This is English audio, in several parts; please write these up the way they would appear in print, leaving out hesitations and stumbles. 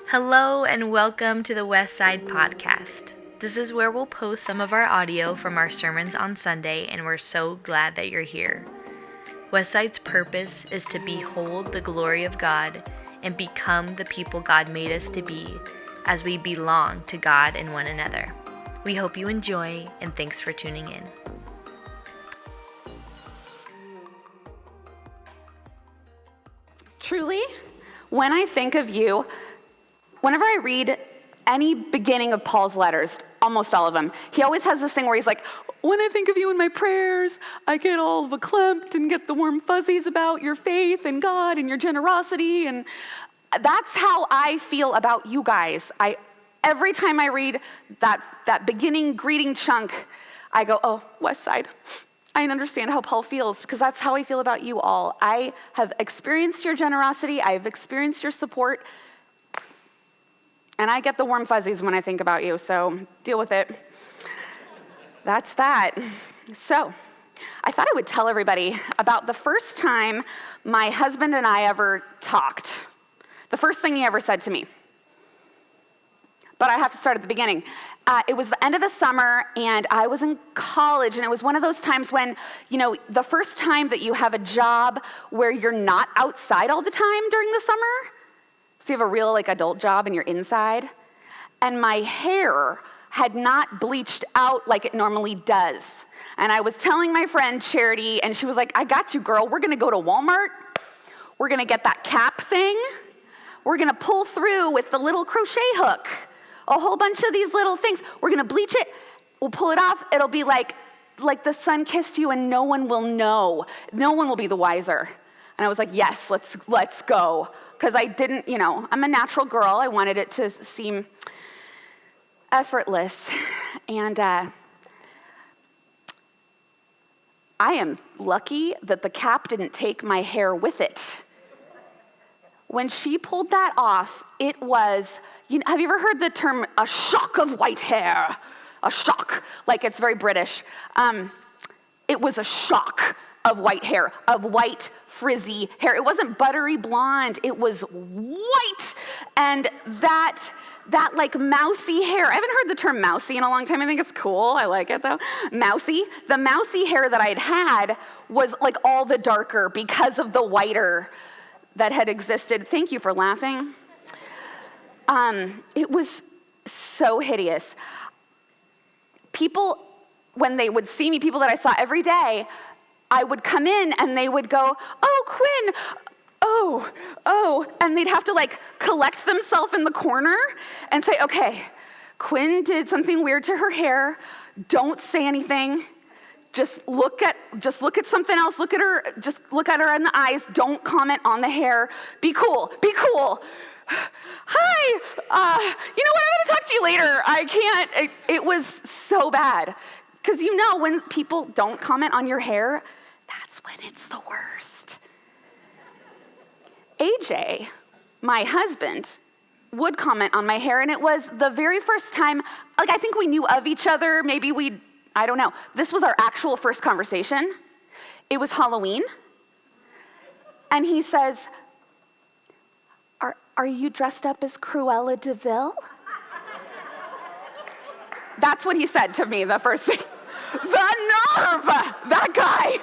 Hello and welcome to the West Side Podcast. This is where we'll post some of our audio from our sermons on Sunday, and we're so glad that you're here. Westside's purpose is to behold the glory of God and become the people God made us to be as we belong to God and one another. We hope you enjoy, and thanks for tuning in. Truly, when I think of you, whenever I read any beginning of Paul's letters, almost all of them, he always has this thing where he's like, when I think of you in my prayers, I get all verklempt and get the warm fuzzies about your faith in God and your generosity. And that's how I feel about you guys. Every time I read that beginning greeting chunk, I go, oh, West Side. I understand how Paul feels, because that's how I feel about you all. I have experienced your generosity. I have experienced your support. And I get the warm fuzzies when I think about you, so deal with it. That's that. So, I thought I would tell everybody about the first time my husband and I ever talked. The first thing he ever said to me. But I have to start at the beginning. It was the end of the summer, and I was in college, and it was one of those times when, the first time that you have a job where you're not outside all the time during the summer. So you have a real adult job and you're inside. And my hair had not bleached out like it normally does. And I was telling my friend Charity, and she was like, I got you, girl. We're going to go to Walmart. We're going to get that cap thing. We're going to pull through with the little crochet hook. A whole bunch of these little things. We're going to bleach it. We'll pull it off. It'll be like the sun kissed you and no one will know. No one will be the wiser. And I was like, yes, let's go. Because I didn't, I'm a natural girl. I wanted it to seem effortless. And I am lucky that the cap didn't take my hair with it. When she pulled that off, it was, have you ever heard the term a shock of white hair? A shock, like it's very British. It was a shock of white hair, of white frizzy hair. It wasn't buttery blonde, it was white. And that mousy hair, I haven't heard the term mousy in a long time. I think it's cool. I like it though. Mousy. The mousy hair that I'd had was all the darker because of the whiter that had existed. Thank you for laughing. It was so hideous. People, when they would see me, people that I saw every day, I would come in and they would go, oh, Quinn, oh, and they'd have to collect themselves in the corner and say, okay, Quinn did something weird to her hair. Don't say anything. Just look at something else. Look at her. Just look at her in the eyes. Don't comment on the hair. Be cool. Hi. You know what? I'm going to talk to you later. I can't. It was so bad. Because when people don't comment on your hair, that's when it's the worst. AJ, my husband, would comment on my hair, and it was the very first time, I think we knew of each other. Maybe I don't know. This was our actual first conversation. It was Halloween. And he says, Are you dressed up as Cruella de Vil? That's what he said to me the first thing. The nerve! That guy!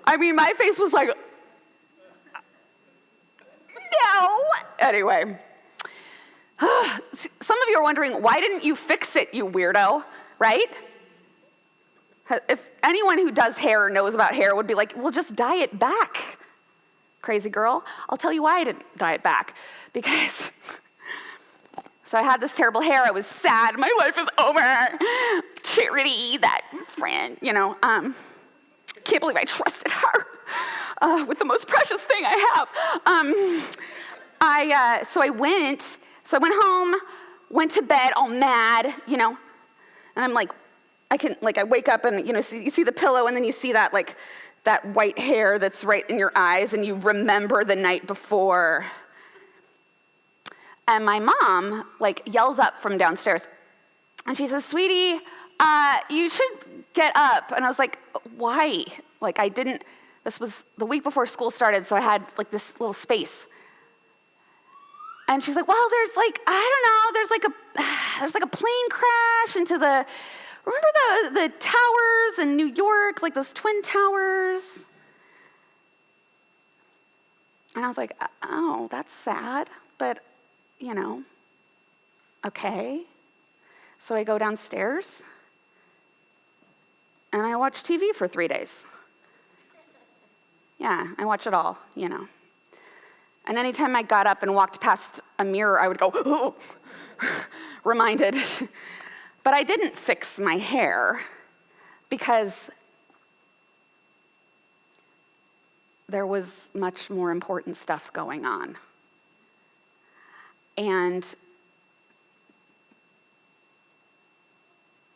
I mean, my face was like, no! Anyway. Some of you are wondering, why didn't you fix it, you weirdo, right? If anyone who does hair or knows about hair would be like, well, just dye it back, crazy girl. I'll tell you why I didn't dye it back. Because, so I had this terrible hair. I was sad. My life is over. Charity, that friend, can't believe I trusted her with the most precious thing I have. So I went home, went to bed all mad, and I'm like, I wake up and, you see the pillow and then you see that, that white hair that's right in your eyes and you remember the night before. And my mom, yells up from downstairs and she says, sweetie, you should get up. And I was like, why? This was the week before school started, so I had this little space. And she's like, well, there's like, I don't know, there's like a plane crash into remember the towers in New York, like those twin towers? And I was like, oh, that's sad, but, okay. So I go downstairs, and I watch TV for 3 days. Yeah, I watch it all, And anytime I got up and walked past a mirror, I would go, oh, reminded. But I didn't fix my hair because there was much more important stuff going on. And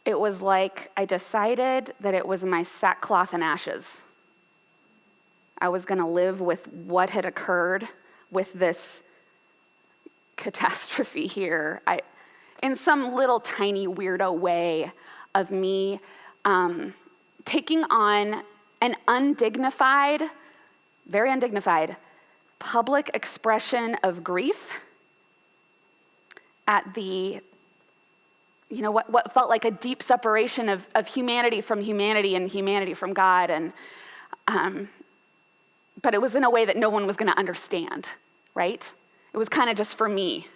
it was like I decided that it was my sackcloth and ashes. I was going to live with what had occurred with this catastrophe here. In some little tiny weirdo way of me taking on an undignified, very undignified, public expression of grief at the, what felt like a deep separation of humanity from humanity and humanity from God. And but it was in a way that no one was going to understand, right? It was kind of just for me.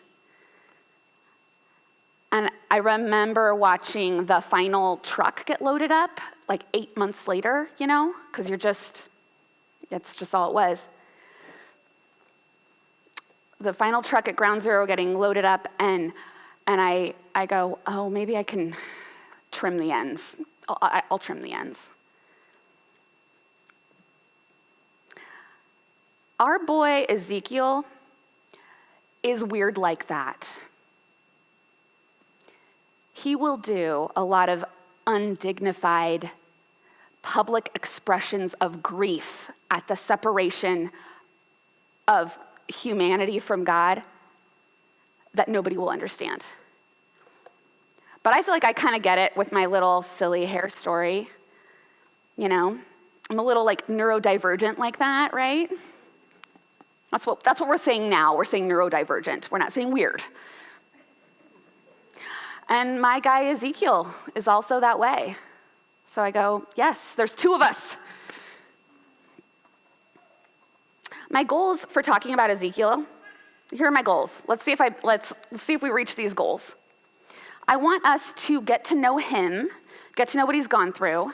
And I remember watching the final truck get loaded up, like 8 months later, because it's just all it was. The final truck at Ground Zero getting loaded up, and I go, oh, maybe I can trim the ends. I'll trim the ends. Our boy Ezekiel is weird like that. He will do a lot of undignified public expressions of grief at the separation of humanity from God that nobody will understand. But I feel like I kind of get it with my little silly hair story. I'm a little like neurodivergent like that, right? That's what we're saying now. We're saying neurodivergent. We're not saying weird. And my guy Ezekiel is also that way. So I go, yes, there's two of us. My goals for talking about Ezekiel, here are my goals. Let's see if we reach these goals. I want us to get to know him, get to know what he's gone through.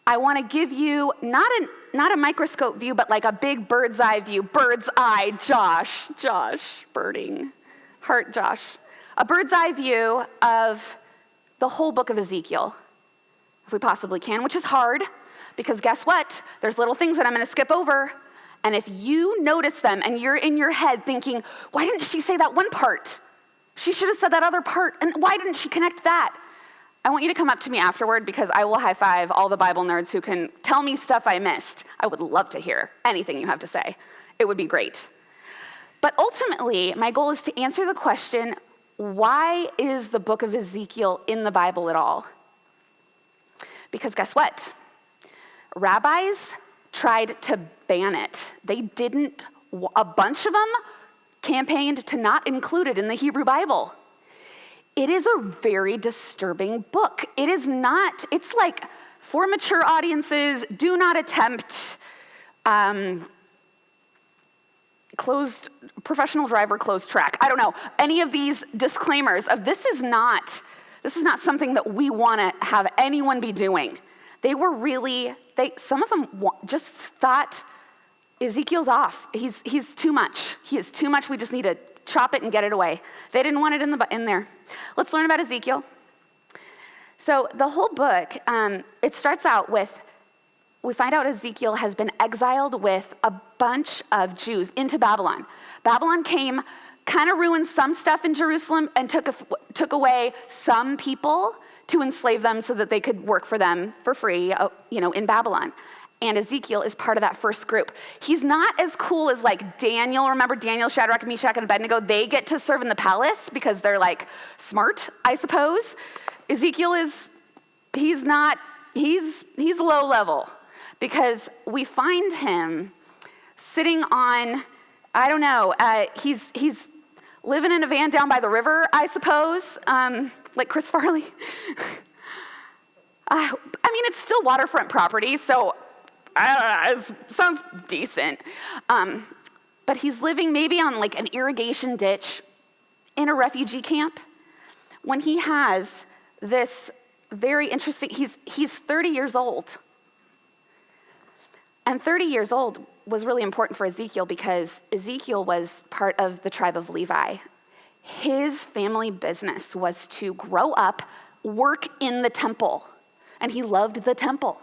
I want to give you not a microscope view, but like a big bird's eye view. Bird's eye, Josh, birding, heart, Josh. A bird's eye view of the whole book of Ezekiel, if we possibly can, which is hard, because guess what? There's little things that I'm going to skip over, and if you notice them and you're in your head thinking, why didn't she say that one part? She should have said that other part, and why didn't she connect that? I want you to come up to me afterward because I will high five all the Bible nerds who can tell me stuff I missed. I would love to hear anything you have to say. It would be great. But ultimately, my goal is to answer the question, why is the book of Ezekiel in the Bible at all? Because guess what? Rabbis tried to ban it. They didn't, a bunch of them campaigned to not include it in the Hebrew Bible. It is a very disturbing book. It is not, it's like for mature audiences, do not attempt professional driver closed track. I don't know, any of these disclaimers of this is not something that we want to have anyone be doing. They were really, some of them just thought Ezekiel's off. He's too much. He is too much. We just need to chop it and get it away. They didn't want it in there. Let's learn about Ezekiel. So the whole book, it starts out with, we find out Ezekiel has been exiled with a bunch of Jews into Babylon. Babylon came, kind of ruined some stuff in Jerusalem and took away some people to enslave them so that they could work for them for free, in Babylon. And Ezekiel is part of that first group. He's not as cool as like Daniel. Remember Daniel, Shadrach, Meshach, and Abednego? They get to serve in the palace because they're like smart, I suppose. Ezekiel he's low level because we find him sitting on, I don't know, he's living in a van down by the river, I suppose, like Chris Farley. I mean, it's still waterfront property, so it sounds decent. But he's living maybe on like an irrigation ditch in a refugee camp when he has this very interesting, he's 30 years old. And 30 years old was really important for Ezekiel because Ezekiel was part of the tribe of Levi. His family business was to grow up, work in the temple, and he loved the temple.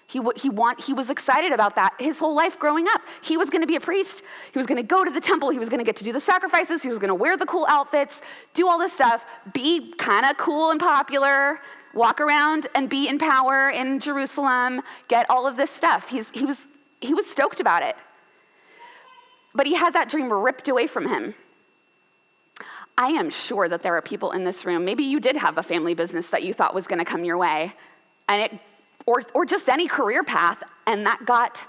He was excited about that his whole life growing up. He was going to be a priest. He was going to go to the temple. He was going to get to do the sacrifices. He was going to wear the cool outfits, do all this stuff, be kind of cool and popular, walk around and be in power in Jerusalem, get all of this stuff. He was stoked about it. But he had that dream ripped away from him. I am sure that there are people in this room, maybe you did have a family business that you thought was going to come your way, and or just any career path, and that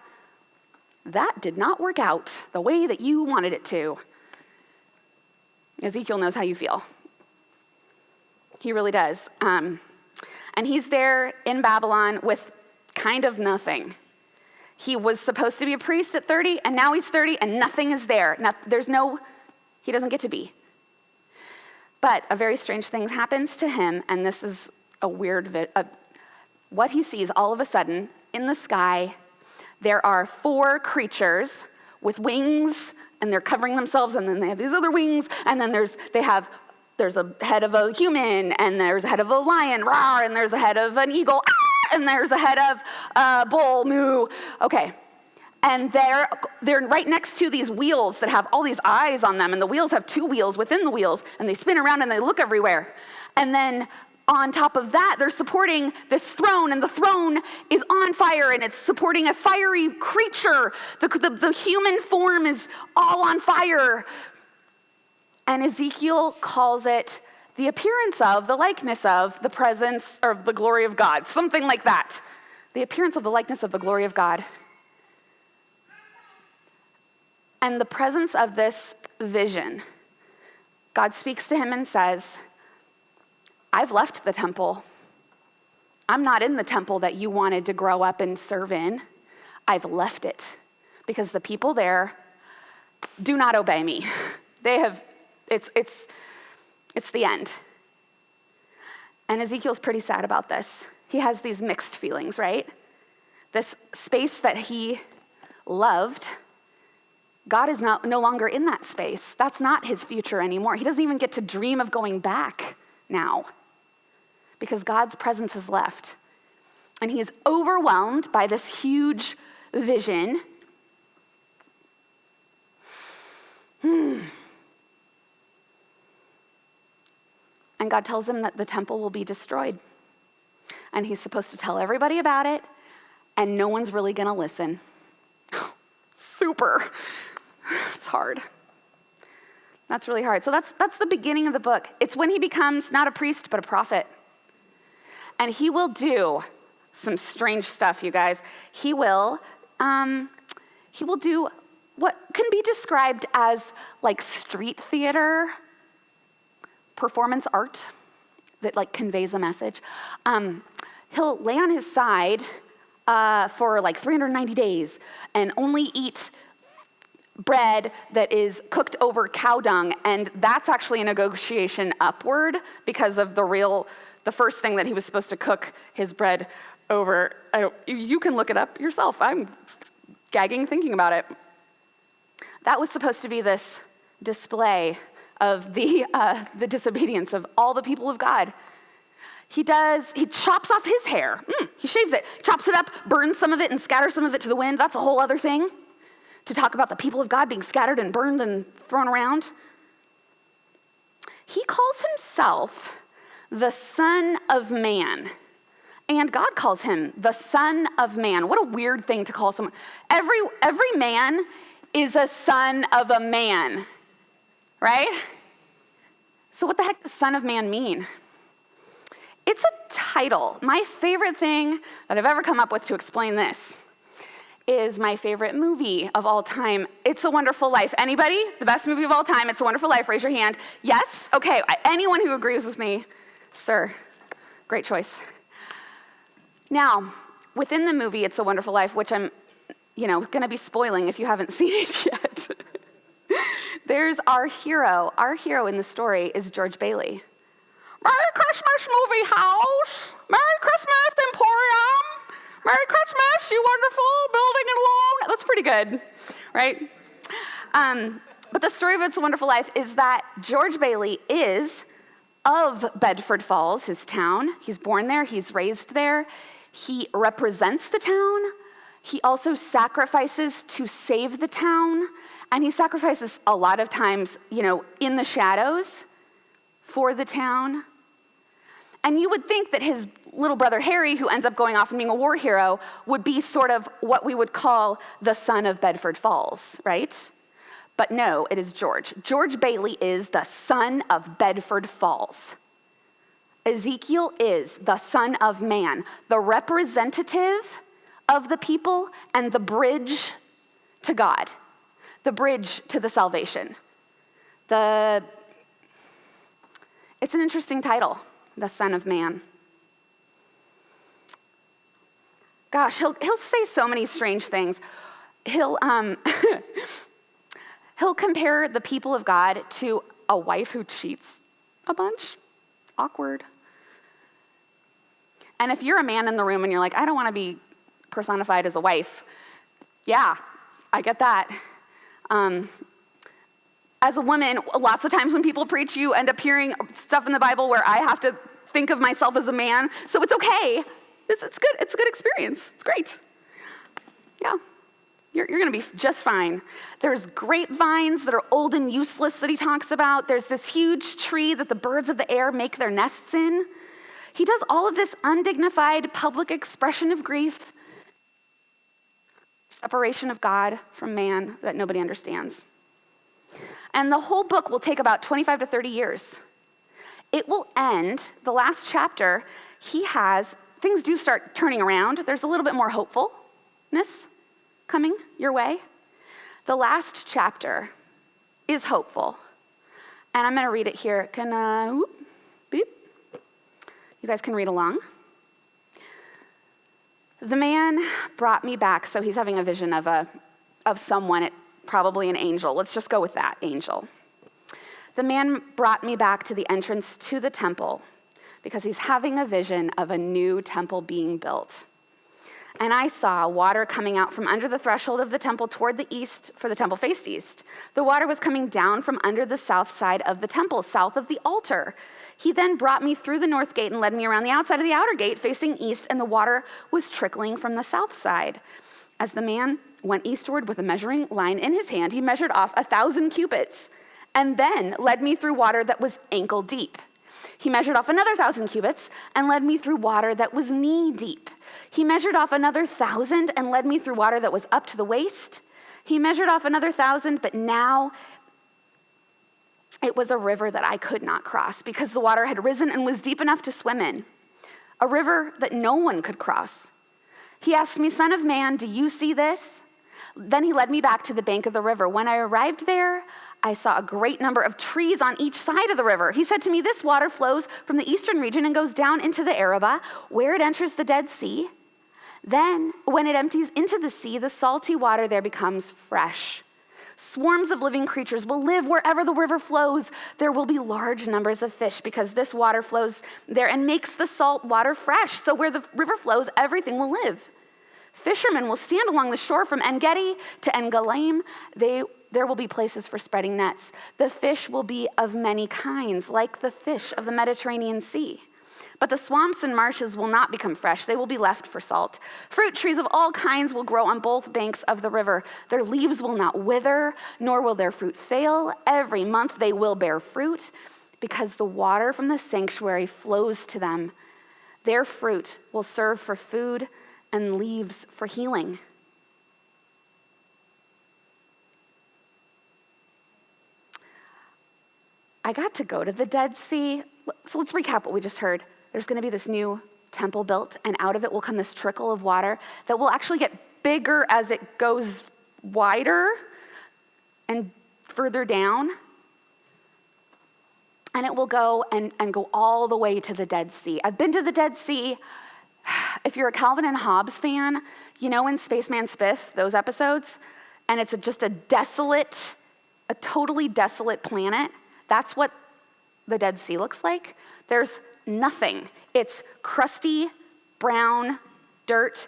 did not work out the way that you wanted it to. Ezekiel knows how you feel. He really does. And he's there in Babylon with kind of nothing. He was supposed to be a priest at 30, and now he's 30, and nothing is there. He doesn't get to be. But a very strange thing happens to him, and this is a weird what he sees all of a sudden in the sky. There are 4 creatures with wings, and they're covering themselves, and then they have these other wings, and then there's a head of a human, and there's a head of a lion, rawr, and there's a head of an eagle, ah, and there's a head of a bull, moo. Okay. And they're right next to these wheels that have all these eyes on them, and the wheels have 2 wheels within the wheels, and they spin around and they look everywhere. And then on top of that, they're supporting this throne, and the throne is on fire, and it's supporting a fiery creature. The human form is all on fire. And Ezekiel calls it the appearance of, the likeness of, the presence, or the glory of God, something like that. The appearance of the likeness of the glory of God. And the presence of this vision, God speaks to him and says, I've left the temple. I'm not in the temple that you wanted to grow up and serve in. I've left it because the people there do not obey me. It's the end. And Ezekiel's pretty sad about this. He has these mixed feelings, right? This space that he loved, God is no longer in that space. That's not his future anymore. He doesn't even get to dream of going back now because God's presence has left. And he is overwhelmed by this huge vision. And God tells him that the temple will be destroyed. And he's supposed to tell everybody about it, and no one's really going to listen. Super. It's hard. That's really hard. So that's the beginning of the book. It's when he becomes not a priest, but a prophet. And he will do some strange stuff, you guys. He will do what can be described as like street theater, performance art that like conveys a message. He'll lay on his side for like 390 days and only eat bread that is cooked over cow dung, and that's actually a negotiation upward because of the first thing that he was supposed to cook his bread over. You can look it up yourself. I'm gagging thinking about it. That was supposed to be this display of the disobedience of all the people of God. He chops off his hair. He shaves it, chops it up, burns some of it, and scatters some of it to the wind. That's a whole other thing to talk about the people of God being scattered and burned and thrown around. He calls himself the Son of Man. And God calls him the Son of Man. What a weird thing to call someone. Every man is a son of a man, right? So what the heck does Son of Man mean? It's a title. My favorite thing that I've ever come up with to explain this is my favorite movie of all time. It's a Wonderful Life. Anybody? The best movie of all time, It's a Wonderful Life. Raise your hand. Yes? Okay, anyone who agrees with me, sir, great choice. Now, within the movie It's a Wonderful Life, which I'm, going to be spoiling if you haven't seen it yet, there's our hero. Our hero in the story is George Bailey. Merry Christmas, movie house. Merry Christmas, Emporium. Merry Christmas, you wonderful building and loan. That's pretty good, right? But the story of It's a Wonderful Life is that George Bailey is of Bedford Falls, his town. He's born there. He's raised there. He represents the town. He also sacrifices to save the town. And he sacrifices a lot of times, in the shadows for the town. And you would think that his little brother Harry, who ends up going off and being a war hero, would be sort of what we would call the son of Bedford Falls, right? But no, it is George. George Bailey is the son of Bedford Falls. Ezekiel is the Son of Man, the representative of the people and the bridge to God, the bridge to the salvation. It's an interesting title, the Son of Man. Gosh, he'll say so many strange things. He'll compare the people of God to a wife who cheats a bunch. Awkward. And if you're a man in the room and you're like, I don't want to be personified as a wife, yeah, I get that. As a woman, lots of times when people preach, you end up hearing stuff in the Bible where I have to think of myself as a man, so it's okay. It's good. It's a good experience. It's great. Yeah, you're going to be just fine. There's grapevines that are old and useless that he talks about. There's this huge tree that the birds of the air make their nests in. He does all of this undignified public expression of grief, separation of God from man that nobody understands. And the whole book will take about 25 to 30 years. It will end, the last chapter, things do start turning around. There's a little bit more hopefulness coming your way. The last chapter is hopeful. And I'm going to read it here. You guys can read along. The man brought me back, so he's having a vision of someone, probably an angel. Let's just go with that, angel. The man brought me back to the entrance to the temple because he's having a vision of a new temple being built. And I saw water coming out from under the threshold of the temple toward the east, for the temple faced east. The water was coming down from under the south side of the temple, south of the altar. He then brought me through the north gate and led me around the outside of the outer gate facing east, and the water was trickling from the south side. As the man went eastward with a measuring line in his hand, he measured off 1,000 cubits and then led me through water that was ankle deep. He measured off another 1,000 cubits and led me through water that was knee deep. He measured off another 1,000 and led me through water that was up to the waist. He measured off another 1,000, but now it was a river that I could not cross because the water had risen and was deep enough to swim in, a river that no one could cross. He asked me, Son of man, do you see this? Then he led me back to the bank of the river. When I arrived there, I saw a great number of trees on each side of the river. He said to me, this water flows from the eastern region and goes down into the Arabah, where it enters the Dead Sea. Then, when it empties into the sea, the salty water there becomes fresh. Swarms of living creatures will live wherever the river flows. There will be large numbers of fish because this water flows there and makes the salt water fresh. So where the river flows, everything will live. Fishermen will stand along the shore from En-Gedi to En-Galim. There will be places for spreading nets. The fish will be of many kinds, like the fish of the Mediterranean Sea. But the swamps and marshes will not become fresh. They will be left for salt. Fruit trees of all kinds will grow on both banks of the river. Their leaves will not wither, nor will their fruit fail. Every month they will bear fruit, because the water from the sanctuary flows to them. Their fruit will serve for food and leaves for healing. I got to go to the Dead Sea. So let's recap what we just heard. There's going to be this new temple built, and out of it will come this trickle of water that will actually get bigger as it goes wider and further down. And it will go and go all the way to the Dead Sea. I've been to the Dead Sea. If you're a Calvin and Hobbes fan, you know in Spaceman Spiff, those episodes, and it's just a totally desolate planet. That's what the Dead Sea looks like. There's nothing. It's crusty, brown, dirt.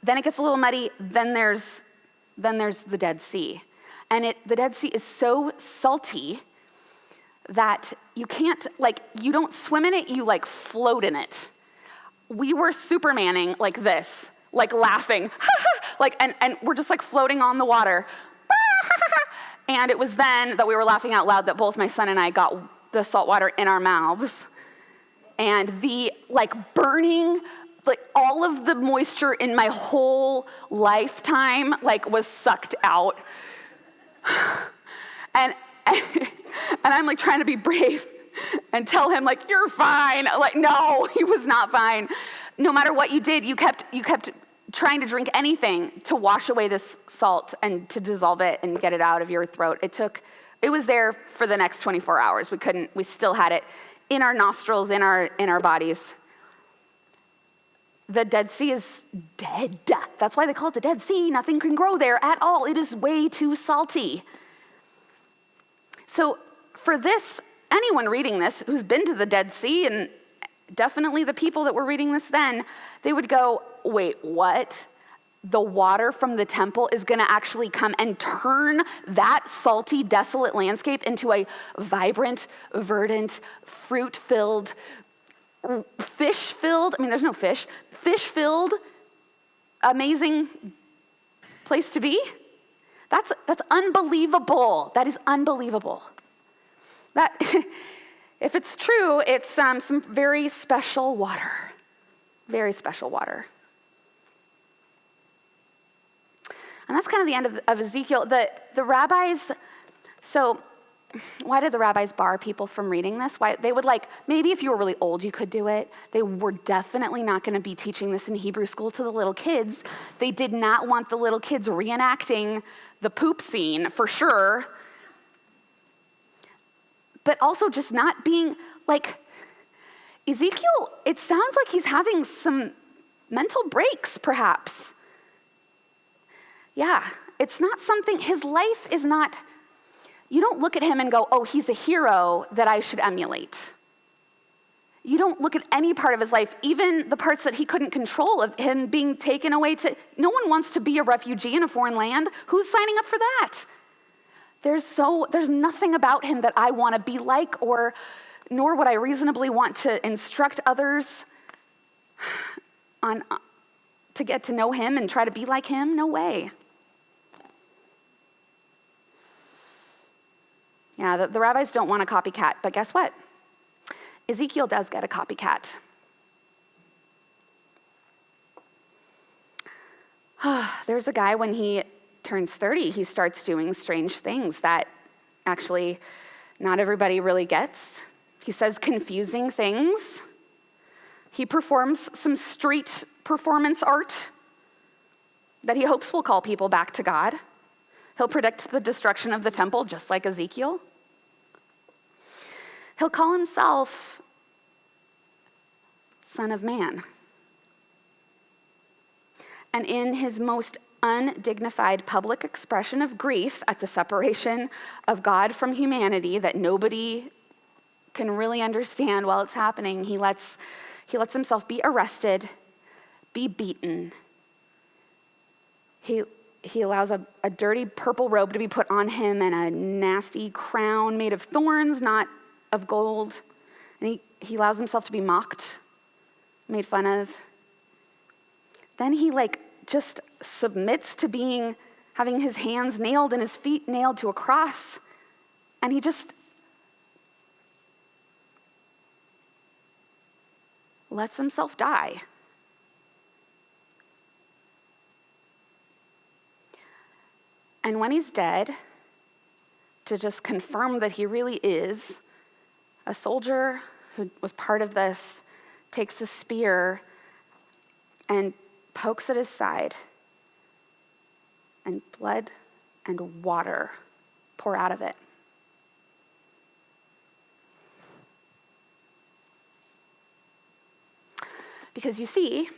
Then it gets a little muddy. Then there's the Dead Sea. And the Dead Sea is so salty that you can't, you don't swim in it, you float in it. We were Supermaning like this, laughing, and we're just floating on the water. And it was then that we were laughing out loud that both my son and I got the salt water in our mouths. And the burning, all of the moisture in my whole lifetime, was sucked out. And I'm trying to be brave and tell him you're fine. No, he was not fine. No matter what you did, you kept trying to drink anything to wash away this salt and to dissolve it and get it out of your throat. It was there for the next 24 hours. We still had it in our nostrils, in our bodies. The Dead Sea is dead. That's why they call it the Dead Sea. Nothing can grow there at all. It is way too salty. So for this, anyone reading this who's been to the Dead Sea, and definitely the people that were reading this then, they would go, wait, what? The water from the temple is going to actually come and turn that salty, desolate landscape into a vibrant, verdant, fruit-filled, fish-filled, there's no fish, fish-filled, amazing place to be? That's unbelievable. That is unbelievable. That, if it's true, it's some very special water. Very special water. And that's kind of the end of Ezekiel. The rabbis, so why did the rabbis bar people from reading this? Why they would maybe if you were really old, you could do it. They were definitely not going to be teaching this in Hebrew school to the little kids. They did not want the little kids reenacting the poop scene, for sure. But also just not being, Ezekiel, it sounds like he's having some mental breaks, perhaps. Yeah, it's not something, his life is not, you don't look at him and go, oh, he's a hero that I should emulate. You don't look at any part of his life, even the parts that he couldn't control, of him being taken away no one wants to be a refugee in a foreign land. Who's signing up for that? There's nothing about him that I want to be like, nor would I reasonably want to instruct others on to get to know him and try to be like him. No way. Yeah, the rabbis don't want a copycat, but guess what? Ezekiel does get a copycat. There's a guy, when he turns 30, he starts doing strange things that actually not everybody really gets. He says confusing things. He performs some street performance art that he hopes will call people back to God. He'll predict the destruction of the temple, just like Ezekiel. He'll call himself Son of Man. And in his most undignified public expression of grief at the separation of God from humanity that nobody can really understand while it's happening, he lets himself be arrested, be beaten. He allows a dirty purple robe to be put on him and a nasty crown made of thorns, not of gold. And he allows himself to be mocked, made fun of. Then he just submits to having his hands nailed and his feet nailed to a cross. And he just lets himself die. And when he's dead, to just confirm that he really is a soldier who was part of this, takes a spear and pokes at his side and blood and water pour out of it. Because you see,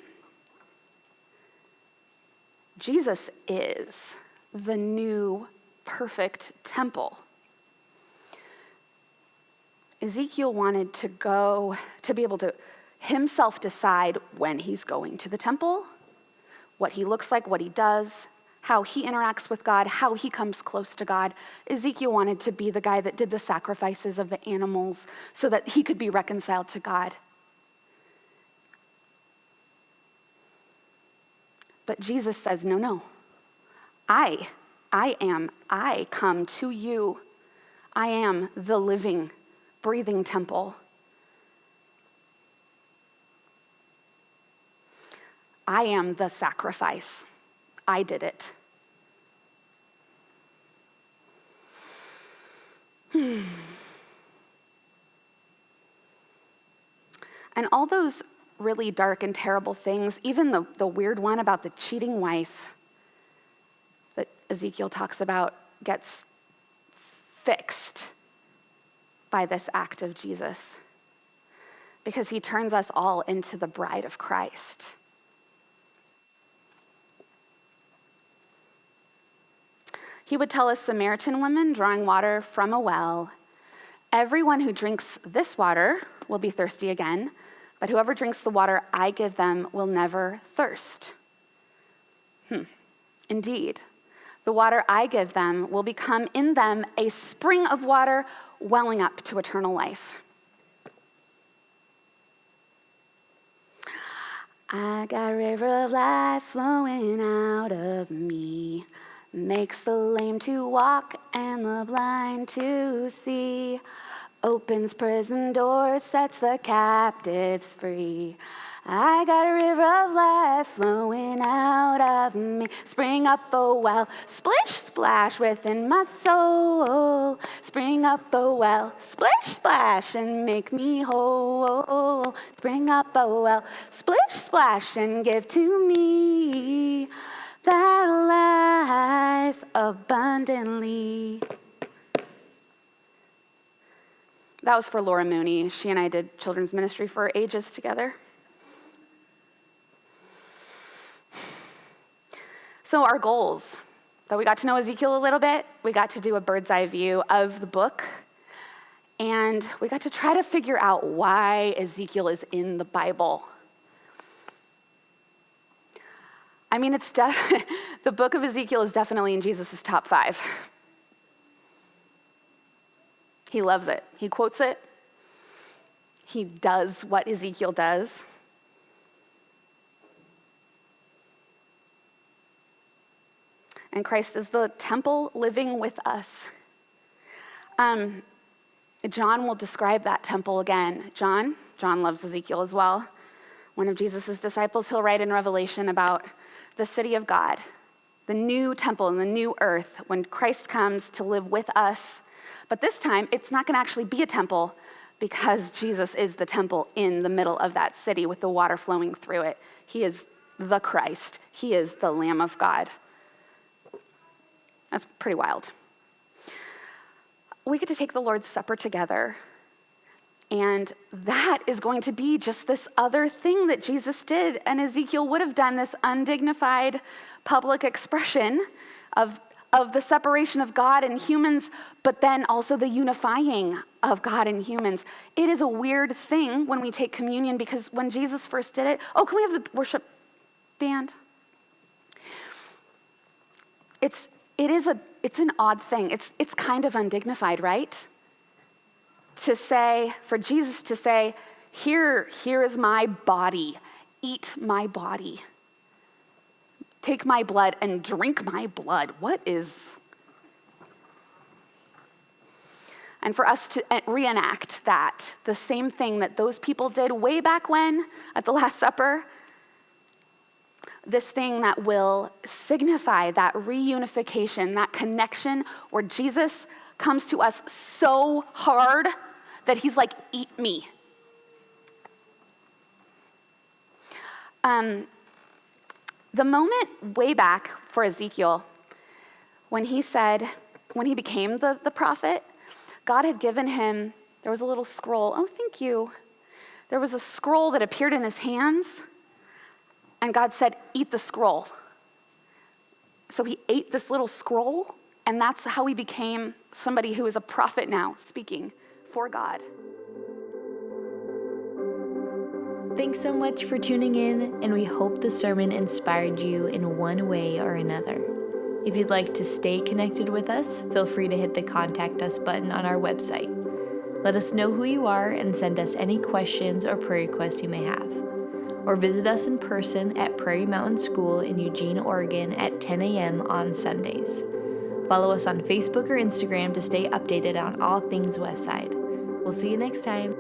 Jesus is the new perfect temple. Ezekiel wanted to be able to himself decide when he's going to the temple, what he looks like, what he does, how he interacts with God, how he comes close to God. Ezekiel wanted to be the guy that did the sacrifices of the animals so that he could be reconciled to God. But Jesus says, no. I come to you. I am the living, breathing temple. I am the sacrifice. I did it. And all those really dark and terrible things, even the weird one about the cheating wife that Ezekiel talks about, gets fixed by this act of Jesus, because he turns us all into the bride of Christ. He would tell a Samaritan woman drawing water from a well, "Everyone who drinks this water will be thirsty again, but whoever drinks the water I give them will never thirst." Indeed, the water I give them will become in them a spring of water welling up to eternal life. I got a river of life flowing out of me, makes the lame to walk and the blind to see, opens prison doors, sets the captives free. I got a river of life flowing out of me, spring up a well, splish splash within my soul, spring up a well, splish splash and make me whole, spring up a well, splish splash and give to me that life abundantly. That was for Laura Mooney. She and I did children's ministry for ages together. So our goals, that we got to know Ezekiel a little bit, we got to do a bird's eye view of the book, and we got to try to figure out why Ezekiel is in the Bible. I mean, the book of Ezekiel is definitely in Jesus' top 5. He loves it. He quotes it. He does what Ezekiel does. And Christ is the temple living with us. John will describe that temple again. John loves Ezekiel as well. One of Jesus' disciples, he'll write in Revelation about the city of God, the new temple and the new earth when Christ comes to live with us. But this time, it's not going to actually be a temple because Jesus is the temple in the middle of that city with the water flowing through it. He is the Christ. He is the Lamb of God. That's pretty wild. We get to take the Lord's Supper together, and that is going to be just this other thing that Jesus did, and Ezekiel would have done, this undignified public expression of the separation of God and humans, but then also the unifying of God and humans. It is a weird thing when we take communion, because when Jesus first did it, can we have the worship band? It's an odd thing. It's kind of undignified, right? For Jesus to say, here is my body, eat my body. Take my blood and drink my blood. And for us to reenact that, the same thing that those people did way back when at the Last Supper, this thing that will signify that reunification, that connection where Jesus comes to us so hard that he's like, eat me. The moment way back for Ezekiel when he became the prophet, God had given him, there was a little scroll. Oh, thank you. There was a scroll that appeared in his hands, and God said, eat the scroll. So he ate this little scroll, and that's how he became somebody who is a prophet now, speaking for God. Thanks so much for tuning in, and we hope the sermon inspired you in one way or another. If you'd like to stay connected with us, feel free to hit the Contact Us button on our website. Let us know who you are and send us any questions or prayer requests you may have. Or visit us in person at Prairie Mountain School in Eugene, Oregon at 10 a.m. on Sundays. Follow us on Facebook or Instagram to stay updated on all things Westside. We'll see you next time.